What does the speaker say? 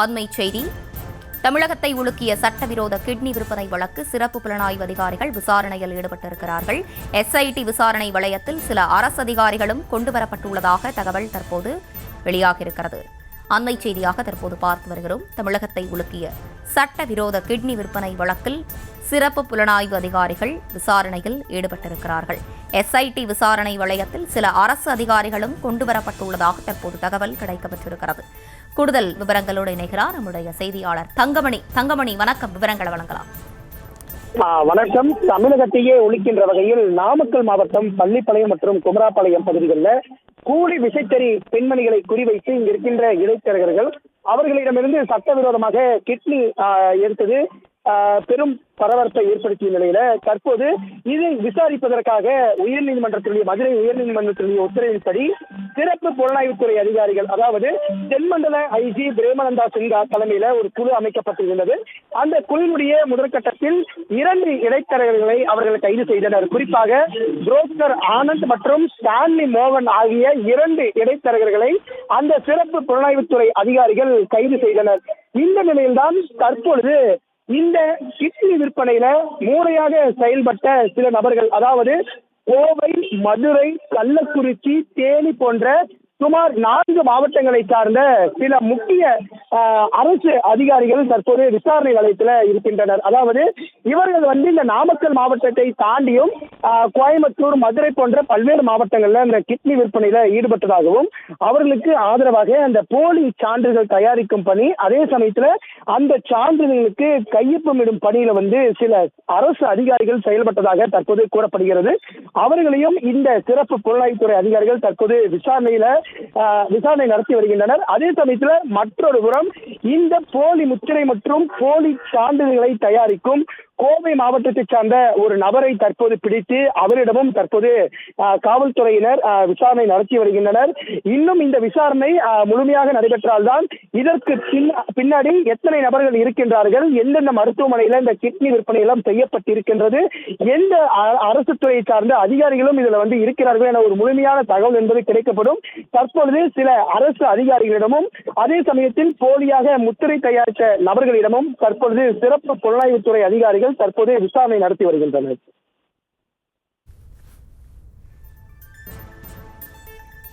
அண்மை செய்தி. தமிழகத்தை உலுக்கிய சட்டவிரோத கிட்னி விற்பனை வழக்கு சிறப்பு புலனாய்வு அதிகாரிகள் விசாரணையில் ஈடுபட்டிருக்கிறார்கள். எஸ்ஐடி விசாரணை வளையத்தில் சில அரசு அதிகாரிகளும் கொண்டுவரப்பட்டுள்ளதாக தகவல் தற்போது வெளியாகியிருக்கிறது. அண்மை செய்தியாக தற்போது பார்த்து வருகிறோம். தமிழகத்தை உலுக்கிய சட்டவிரோத கிட்னி விற்பனை வழக்கில் சிறப்பு புலனாய்வு அதிகாரிகள் விசாரணையில் ஈடுபட்டிருக்கிறார்கள். எஸ்ஐடி விசாரணை வளையத்தில் சில அரசு அதிகாரிகளும் கொண்டுவரப்பட்டுள்ளதாக தற்போது தகவல் கிடைக்கப்பட்டிருக்கிறது. கூடுதல் விவரங்களோடு இணைகிறார் நம்முடைய செய்தியாளர் தங்கமணி. தங்கமணி, வணக்கம். விவரங்களை வழங்கலாம். வணக்கம். தமிழகத்தையே ஒழிக்கின்ற வகையில் நாமக்கல் மாவட்டம் பள்ளிப்பாளையம் மற்றும் குமராபாளையம் பகுதிகளில் கூலி விசைத்தறி பெண்மணிகளை குறிவைத்து இங்கு இருக்கின்ற இடைத்தரகர்கள் அவர்களிடமிருந்து சட்டவிரோதமாக கிட்னி எடுத்தது பெரும் பரபரப்பை ஏற்படுத்திய நிலையில தற்போது இதை விசாரிப்பதற்காக மதுரை உயர்நீதிமன்றத்தினுடைய உத்தரவின்படி சிறப்பு புலனாய்வுத்துறை அதிகாரிகள், அதாவது தென்மண்டல ஐஜி பிரேமானந்தா சின்ஹா தலைமையில ஒரு குழு அமைக்கப்பட்டிருந்தது. அந்த குழுவுடைய முதற்கட்டத்தில் 2 இடைத்தரகர்களை அவர்கள் கைது செய்தனர். குறிப்பாக புரோக்கர் ஆனந்த் மற்றும் ஸ்டான்லி மோகன் ஆகிய 2 இடைத்தரகர்களை அந்த சிறப்பு புலனாய்வுத்துறை அதிகாரிகள் கைது செய்தனர். இந்த நிலையில்தான் தற்பொழுது இந்த கிட்னி விற்பனையில மூளையாக செயல்பட்ட சில நபர்கள், அதாவது கோவை, மதுரை, கள்ளக்குறிச்சி, தேனி போன்ற சுமார் 4 மாவட்டங்களை சார்ந்த சில முக்கிய அரசு அதிகாரிகள் தற்போது விசாரணை வளையத்தில் இருக்கின்றனர். அதாவது இவர்கள் இந்த நாமக்கல் மாவட்டத்தை தாண்டியும் கோயம்புத்தூர், மதுரை போன்ற பல்வேறு மாவட்டங்கள்ல இந்த கிட்னி விற்பனையில ஈடுபட்டதாகவும் அவர்களுக்கு ஆதரவாக அந்த போலி சான்றிதழ் தயாரிக்கும் பணி, அதே சமயத்துல அந்த சான்றிதழ்களுக்கு கையொப்பமிடும் பணியில சில அரசு அதிகாரிகள் செயல்பட்டதாக தற்போது கூறப்படுகிறது. அவர்களையும் இந்த சிறப்பு புலனாய்வுத்துறை அதிகாரிகள் தற்போது விசாரணை நடத்தி வருகின்றனர். அதே சமயத்தில் மற்றொரு புறம் இந்த போலி முத்திரை மற்றும் போலி சான்றிதழ்களை தயாரிக்கும் கோவை மாவட்டத்தை சார்ந்த ஒரு நபரை தற்போது பிடித்து அவரிடமும் தற்போது காவல்துறையினர் விசாரணை நடத்தி வருகின்றனர். இன்னும் இந்த விசாரணை முழுமையாக நடைபெற்றால்தான் இதற்கு பின்னாடி எத்தனை நபர்கள் இருக்கின்றார்கள், எந்தெந்த மருத்துவமனையில இந்த கிட்னி விற்பனை எல்லாம் செய்யப்பட்டிருக்கின்றது, எந்த அரசு துறையை சார்ந்த அதிகாரிகளும் இதுல இருக்கிறார்கள் என ஒரு முழுமையான தகவல் என்பது கிடைக்கப்படும். தற்பொழுது சில அரசு அதிகாரிகளிடமும் அதே சமயத்தில் போலியாக முத்திரை தயாரித்த நபர்களிடமும் தற்பொழுது சிறப்பு புலனாய்வுத்துறை அதிகாரிகள் தற்போது விசாரணை நடத்தி வருகின்றனர்.